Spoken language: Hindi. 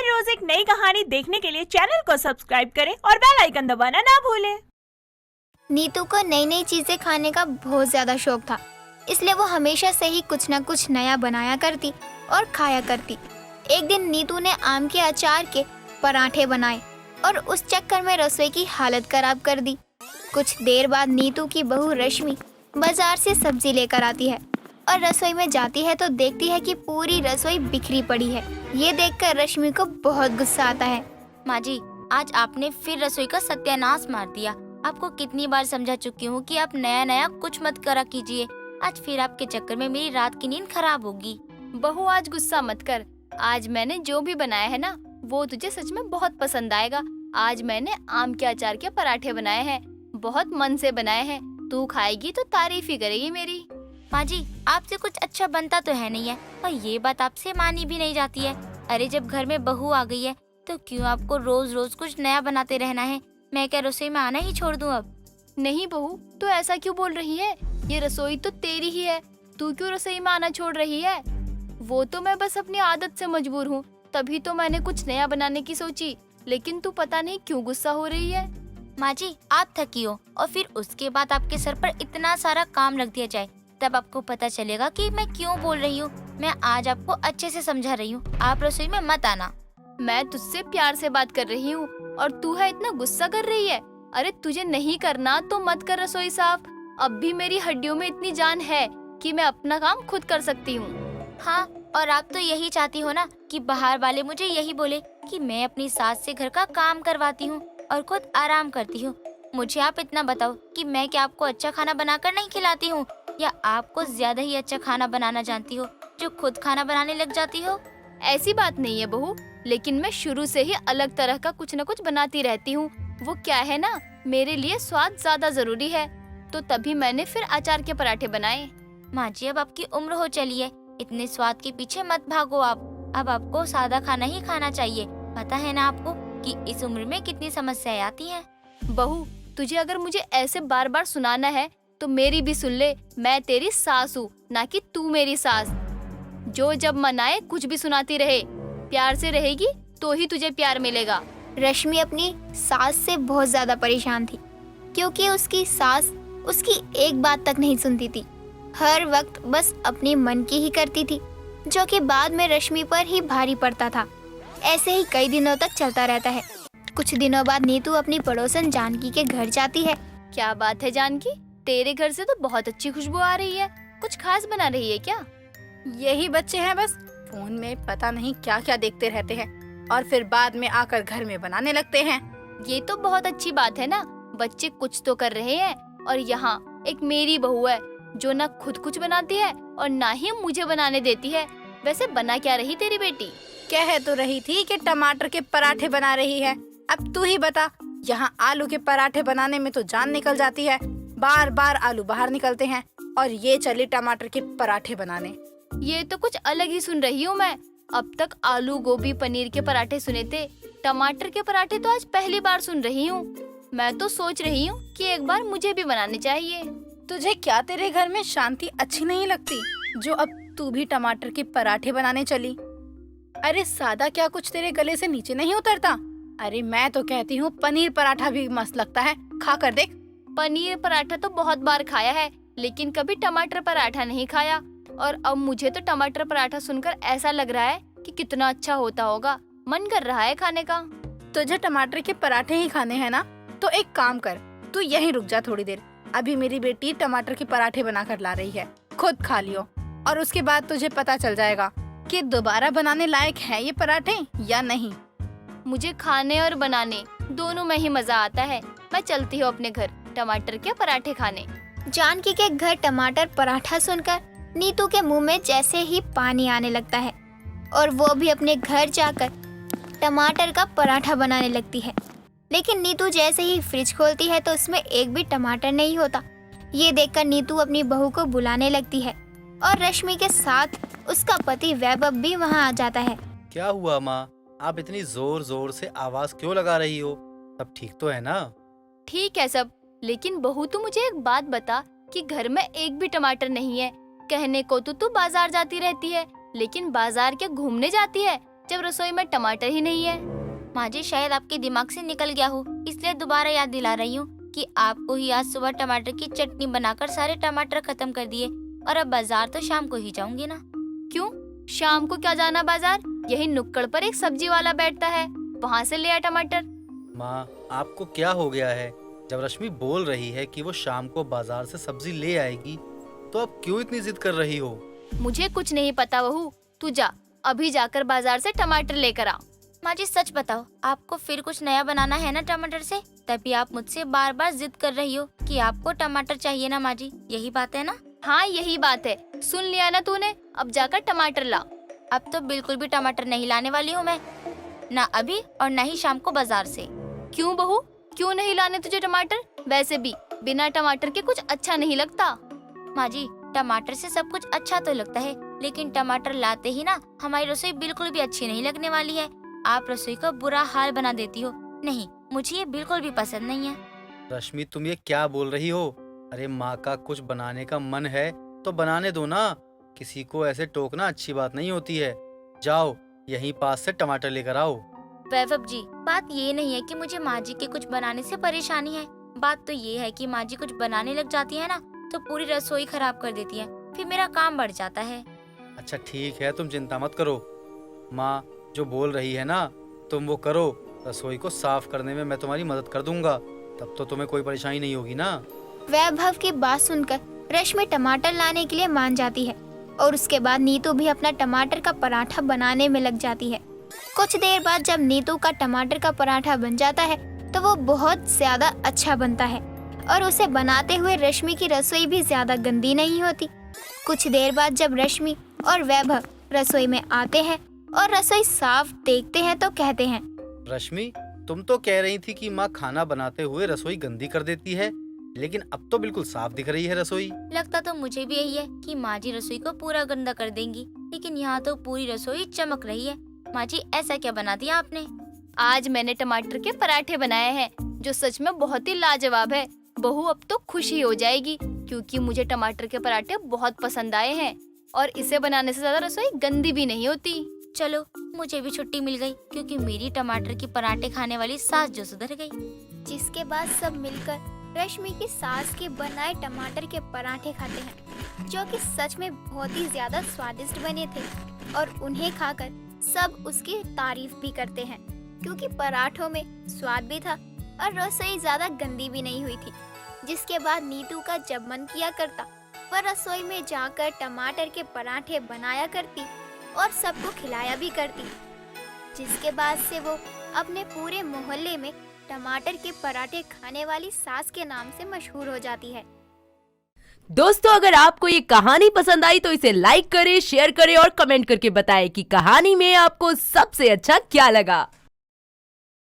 हर रोज एक नई कहानी देखने के लिए चैनल को सब्सक्राइब करें और बेल आइकन दबाना ना भूलें। नीतू को नई नई चीजें खाने का बहुत ज्यादा शौक था, इसलिए वो हमेशा से ही कुछ न कुछ नया बनाया करती और खाया करती। एक दिन नीतू ने आम के अचार के पराठे बनाए और उस चक्कर में रसोई की हालत खराब कर दी। कुछ देर बाद नीतू की बहू रश्मि बाजार से सब्जी लेकर आती है और रसोई में जाती है तो देखती है कि पूरी रसोई बिखरी पड़ी है। ये देखकर रश्मि को बहुत गुस्सा आता है। माँ जी, आज आपने फिर रसोई का सत्यानाश मार दिया। आपको कितनी बार समझा चुकी हूँ कि आप नया नया कुछ मत करा कीजिए। आज फिर आपके चक्कर में मेरी रात की नींद खराब होगी। बहू, आज गुस्सा मत कर। आज मैंने जो भी बनाया है ना, वो तुझे सच में बहुत पसंद आएगा। आज मैंने आम के अचार के पराठे बनाए हैं, बहुत मन से बनाए हैं। तू खाएगी तो तारीफ ही करेगी मेरी। माँ जी, आपसे कुछ अच्छा बनता तो है नहीं है, और ये बात आपसे मानी भी नहीं जाती है। अरे जब घर में बहू आ गई है तो क्यों आपको रोज रोज कुछ नया बनाते रहना है? मैं क्या रसोई में आना ही छोड़ दूं अब? नहीं बहू, तू ऐसा क्यों बोल रही है? ये रसोई तो तेरी ही है, तू क्यों रसोई में आना छोड़ रही है? वो तो मैं बस अपनी आदत से मजबूर हूँ, तभी तो मैंने कुछ नया बनाने की सोची। लेकिन तू पता नहीं क्यों गुस्सा हो रही है। माँ जी, आप थकी हो और फिर उसके बाद आपके सर पर इतना सारा काम रख दिया जाए, तब आपको पता चलेगा कि मैं क्यों बोल रही हूँ। मैं आज आपको अच्छे से समझा रही हूँ, आप रसोई में मत आना। मैं तुझसे प्यार से बात कर रही हूँ और तू है इतना गुस्सा कर रही है। अरे तुझे नहीं करना तो मत कर रसोई साफ। अब भी मेरी हड्डियों में इतनी जान है कि मैं अपना काम खुद कर सकती हूँ। हाँ, और आप तो यही चाहती हो ना कि बाहर वाले मुझे यही बोले कि मैं अपनी सास से घर का काम करवाती हूँ और खुद आराम करती हूँ। मुझे आप इतना बताओ कि मैं क्या आपको अच्छा खाना बनाकर नहीं खिलाती हूँ, या आपको ज्यादा ही अच्छा खाना बनाना जानती हो जो खुद खाना बनाने लग जाती हो? ऐसी बात नहीं है बहू, लेकिन मैं शुरू से ही अलग तरह का कुछ न कुछ बनाती रहती हूँ। वो क्या है ना, मेरे लिए स्वाद ज्यादा जरूरी है, तो तभी मैंने फिर अचार के पराठे बनाए। माँ जी, अब आपकी उम्र हो चली है, इतने स्वाद के पीछे मत भागो आप। अब आपको सादा खाना ही खाना चाहिए। पता है ना आपको कि इस उम्र में कितनी समस्याएं आती हैं। बहू, तुझे अगर मुझे ऐसे बार बार सुनाना है तो मेरी भी सुन ले। मैं तेरी सास हूँ, ना कि तू मेरी सास जो जब मन आए कुछ भी सुनाती रहे। प्यार से रहेगी तो ही तुझे प्यार मिलेगा। रश्मि अपनी सास से बहुत ज्यादा परेशान थी, क्योंकि उसकी सास उसकी एक बात तक नहीं सुनती थी। हर वक्त बस अपनी मन की ही करती थी, जो कि बाद में रश्मि पर ही भारी पड़ता था। ऐसे ही कई दिनों तक चलता रहता है। कुछ दिनों बाद नीतू अपनी पड़ोसन जानकी के घर जाती है। क्या बात है जानकी, तेरे घर से तो बहुत अच्छी खुशबू आ रही है। कुछ खास बना रही है क्या? यही बच्चे हैं, बस फोन में पता नहीं क्या क्या देखते रहते हैं और फिर बाद में आकर घर में बनाने लगते हैं। ये तो बहुत अच्छी बात है ना, बच्चे कुछ तो कर रहे हैं। और यहाँ एक मेरी बहू है जो न खुद कुछ बनाती है और ना ही मुझे बनाने देती है। वैसे बना क्या रही तेरी बेटी? कह तो रही थी कि टमाटर के पराठे बना रही है। अब तू ही बता, यहाँ आलू के पराठे बनाने में तो जान निकल जाती है। बार बार आलू बाहर निकलते हैं और ये चली टमाटर के पराठे बनाने। ये तो कुछ अलग ही सुन रही हूँ मैं। अब तक आलू गोभी पनीर के पराठे सुने थे, टमाटर के पराठे तो आज पहली बार सुन रही हूँ। मैं तो सोच रही हूँ कि एक बार मुझे भी बनाने चाहिए। तुझे क्या तेरे घर में शांति अच्छी नहीं लगती जो अब तू भी टमाटर के पराठे बनाने चली? अरे सादा क्या कुछ तेरे गले से नीचे नहीं उतरता? अरे मैं तो कहती हूँ पनीर पराठा भी मस्त लगता है, खा कर देख। पनीर पराठा तो बहुत बार खाया है, लेकिन कभी टमाटर पराठा नहीं खाया। और अब मुझे तो टमाटर पराठा सुनकर ऐसा लग रहा है कि कितना अच्छा होता होगा। मन कर रहा है खाने का। तुझे टमाटर के पराठे ही खाने हैं ना, तो एक काम कर, तू यहीं रुक जा थोड़ी देर। अभी मेरी बेटी टमाटर के पराठे बना कर ला रही है, खुद खा लियो और उसके बाद तुझे पता चल जाएगा कि दोबारा बनाने लायक है ये पराठे या नहीं। मुझे खाने और बनाने दोनों में ही मजा आता है। मैं चलती हूँ अपने घर टमाटर के पराठे खाने। जानकी के घर टमाटर पराठा सुनकर नीतू के मुंह में जैसे ही पानी आने लगता है और वो भी अपने घर जाकर टमाटर का पराठा बनाने लगती है। लेकिन नीतू जैसे ही फ्रिज खोलती है तो उसमें एक भी टमाटर नहीं होता। ये देखकर नीतू अपनी बहू को बुलाने लगती है और रश्मि के साथ उसका पति वैभव भी वहाँ आ जाता है। क्या हुआ माँ, आप इतनी जोर जोर से आवाज क्यों लगा रही हो? सब ठीक तो है ना? ठीक है सब, लेकिन बहू तू मुझे एक बात बता कि घर में एक भी टमाटर नहीं है। कहने को तो तू बाजार जाती रहती है, लेकिन बाजार क्या घूमने जाती है? जब रसोई में टमाटर ही नहीं है? माँ जी शायद आपके दिमाग से निकल गया हो, इसलिए दोबारा याद दिला रही हूँ कि आपको ही आज सुबह टमाटर की चटनी बनाकर सारे टमाटर खत्म कर दिए और अब बाजार तो शाम को ही जाऊंगी ना। क्यों, शाम को क्या जाना बाजार? यही नुक्कड़ पर एक सब्जी वाला बैठता है, वहाँ से ले आ टमाटर। माँ, आपको क्या हो गया है? जब रश्मि बोल रही है कि वो शाम को बाजार से सब्जी ले आएगी, तो आप क्यों इतनी जिद कर रही हो? मुझे कुछ नहीं पता बहू, तू जा, अभी जाकर बाजार से टमाटर लेकर आ। माँ जी सच बताओ, आपको फिर कुछ नया बनाना है ना टमाटर से? तभी आप मुझसे बार बार जिद कर रही हो कि आपको टमाटर चाहिए ना माँ जी, यही बात है ना? हाँ यही बात है, सुन लिया ना तूने, अब जाकर टमाटर ला। अब तो बिल्कुल भी टमाटर नहीं लाने वाली हूँ मैं, ना अभी और ना ही शाम को बाजार से। क्यों बहू, क्यों नहीं लाने तुझे टमाटर? वैसे भी बिना टमाटर के कुछ अच्छा नहीं लगता। माँ जी टमाटर से सब कुछ अच्छा तो लगता है, लेकिन टमाटर लाते ही ना हमारी रसोई बिल्कुल भी अच्छी नहीं लगने वाली है। आप रसोई का बुरा हाल बना देती हो। नहीं, मुझे ये बिल्कुल भी पसंद नहीं है। रश्मि, तुम ये क्या बोल रही हो? अरे माँ का कुछ बनाने का मन है तो बनाने दो ना, किसी को ऐसे टोकना अच्छी बात नहीं होती है। जाओ, यहीं पास से टमाटर लेकर आओ। वैभव जी, बात ये नहीं है कि मुझे माँ जी के कुछ बनाने से परेशानी है, बात तो ये है कि माँ जी कुछ बनाने लग जाती है ना तो पूरी रसोई खराब कर देती है, फिर मेरा काम बढ़ जाता है। अच्छा ठीक है, तुम चिंता मत करो। माँ जो बोल रही है ना, तुम वो करो। रसोई को साफ करने में मैं तुम्हारी मदद कर दूंगा, तब तो तुम्हें कोई परेशानी नहीं होगी ना। वैभव की बात सुनकर रश्मि टमाटर लाने के लिए मान जाती है और उसके बाद नीतू भी अपना टमाटर का पराठा बनाने में लग जाती है। कुछ देर बाद जब नीतू का टमाटर का पराठा बन जाता है तो वो बहुत ज्यादा अच्छा बनता है और उसे बनाते हुए रश्मि की रसोई भी ज्यादा गंदी नहीं होती। कुछ देर बाद जब रश्मि और वैभव रसोई में आते हैं और रसोई साफ देखते हैं तो कहते हैं, रश्मि, तुम तो कह रही थी कि माँ खाना बनाते हुए रसोई गंदी कर देती है, लेकिन अब तो बिल्कुल साफ दिख रही है रसोई। लगता तो मुझे भी यही है कि माँ जी रसोई को पूरा गंदा कर देंगी, लेकिन यहाँ तो पूरी रसोई चमक रही है। माँ जी ऐसा क्या बना दिया आपने? आज मैंने टमाटर के पराठे बनाए हैं जो सच में बहुत ही लाजवाब है। बहू अब तो खुशी हो जाएगी क्योंकि मुझे टमाटर के पराठे बहुत पसंद आए हैं और इसे बनाने से ज्यादा रसोई गंदी भी नहीं होती। चलो, मुझे भी छुट्टी मिल गई क्योंकि मेरी टमाटर की पराठे खाने वाली सास जो सुधर गई। जिसके बाद सब मिलकर रश्मि की सास के बनाए टमाटर के पराठे खाते हैं जो कि सच में बहुत ही ज्यादा स्वादिष्ट बने थे और उन्हें खाकर सब उसकी तारीफ भी करते हैं क्योंकि पराठों में स्वाद भी था और रसोई ज्यादा गंदी भी नहीं हुई थी। जिसके बाद नीतू का जब मन किया करता वह रसोई में जाकर टमाटर के पराठे बनाया करती और सबको खिलाया भी करती। जिसके बाद से वो अपने पूरे मोहल्ले में टमाटर के पराठे खाने वाली सास के नाम से मशहूर हो जाती है। दोस्तों, अगर आपको ये कहानी पसंद आई तो इसे लाइक करें, शेयर करें और कमेंट करके बताएं कि कहानी में आपको सबसे अच्छा क्या लगा।